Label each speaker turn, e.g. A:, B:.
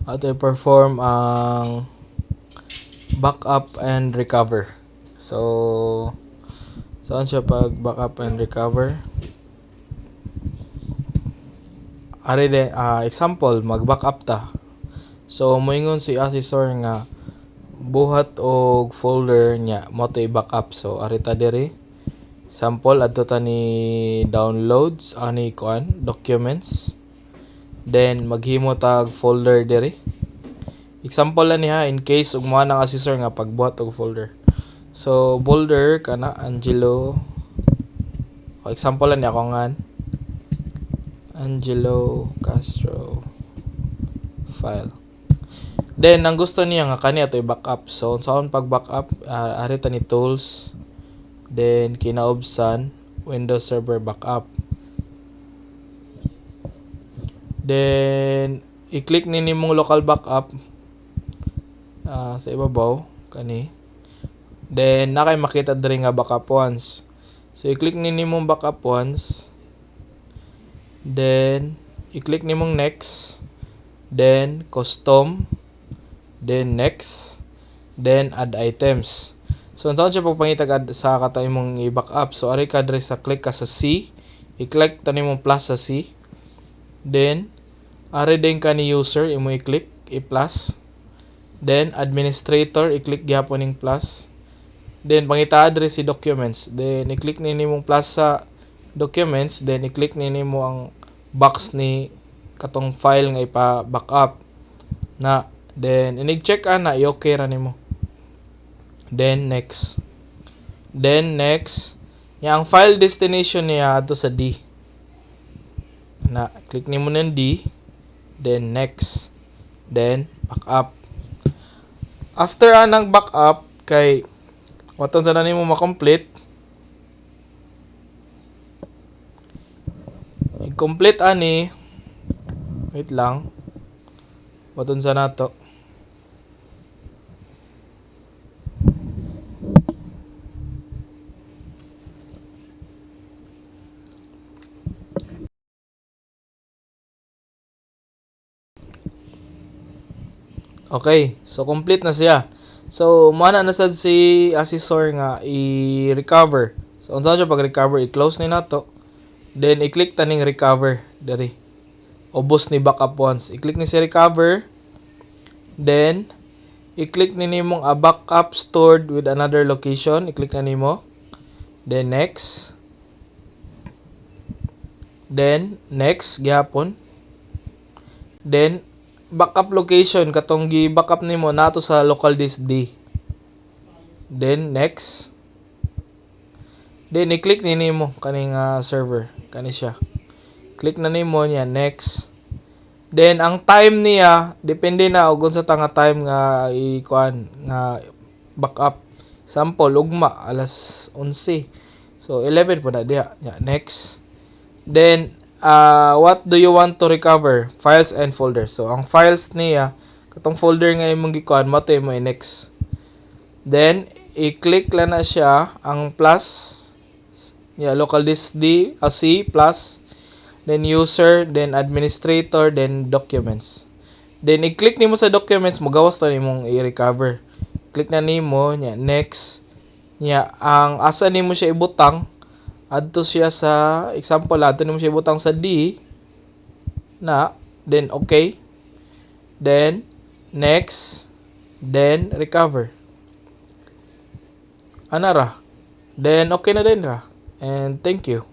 A: ato i-perform ang backup and recover. So, saan siya pag backup and recover? Ari de, example, mag-backup ta. So, moingon si assessor nga buhat og folder niya mo to i-backup. So, ari ta diri. Sample adto ta ni downloads ani kuan documents. Then maghimo tag folder diri. Example lang niya in case ug mo nang assessor nga pagbuhat og folder. So, folder kana Angelo. O, example lang niya ako nga Angelo Castro file. Then ang gusto niya nga kani ato i-backup. So saan pag-backup, ari ta ni tools. Then kinaubsan Windows Server Backup. Then i-click ni nimong local backup sa ibabaw kani. Then nakay makita diri nga backup once. So i-click ni nimong backup once. Then i-click nimong next. Then custom. Then next. Then add items. So unsa siya pagpangitag sa kata imong i-backup. So ari ka diri sa click ka sa C. I-click tani mong plus sa C. Then ari din ka ni user imo i-click i-plus. Then administrator i-click gyapon ning plus. Then pangita diri si documents. Then i-click ni nimong plus sa documents. Then i-click ni nimo ang box ni katong file nga ipa-backup na. Then inig-check ana i-okay ra nimo. Then next. Then next. Yang file destination niya ato sa D. Na click nimo ng D. Then next. Then backup. After anang backup kay waton sa nimo ma-complete. I-complete ani. Wait lang. Waton sa nato. Okay, so complete na siya. So, mana na sad si assessor nga i-recover. So, unsa siya pag-recover, i-close ni nato. Then, i-click taning recover diri. Ubos ni backup once. I-click ni si recover. Then, i-click ni nimong a backup stored with another location. I-click na nimo. Then, next. Then, next, gihapon. Then, backup location katong gi-backup nimo nato sa local disk D. Then next. Then i-click ni nimo kaning server kani siya. Click na nimo niya next. Then ang time niya depende na og unsa ta nga time nga i-kuan nga backup. Sample ugma alas 11. So 11 po na diha. Yeah, next. Then what do you want to recover? Files and folders. So, ang files niya, katong folder nga imong gikuan, mo to imo i-next. Then, i-click lang na siya, ang plus, local disk D, C, plus, then user, then administrator, then documents. Then, i-click nimo sa documents, magawas ta nimong i-recover. Click na nimo, next. Ang asa nimo siya ibutang, adto siya sa example adto nimo siya butang sa D na, then okay, then next, then recover anara, then okay na din ka, and thank you.